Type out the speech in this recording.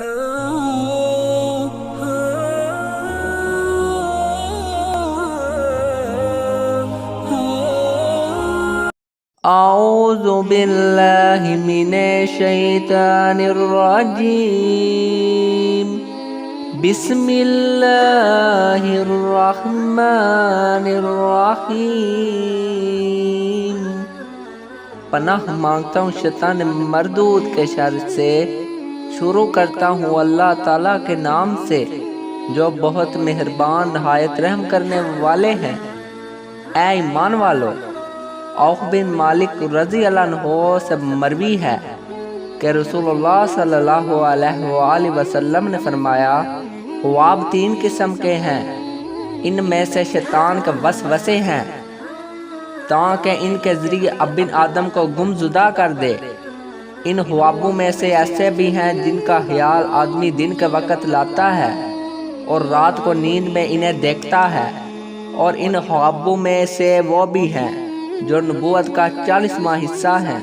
اعوذ باللہ من الشیطان الرجیم بسم اللہ الرحمن الرحیم۔ پناہ مانگتا ہوں شیطان مردود کے شر سے، شروع کرتا ہوں اللہ تعالیٰ کے نام سے جو بہت مہربان نہایت رحم کرنے والے ہیں۔ اے ایمان والو، عوف بن مالک رضی اللہ عنہ سے مروی ہے کہ رسول اللہ صلی اللہ علیہ وآلہ وسلم نے فرمایا، خواب 3 قسم کے ہیں، ان میں سے شیطان کے وسوسے ہیں تاکہ ان کے ذریعے ابن آدم کو گمزدہ کر دے۔ ان خوابوں میں سے ایسے بھی ہیں جن کا خیال آدمی دن کے وقت لاتا ہے اور رات کو نیند میں انہیں دیکھتا ہے، اور ان خوابوں میں سے وہ بھی ہیں جو نبوت کا 40واں حصہ ہیں۔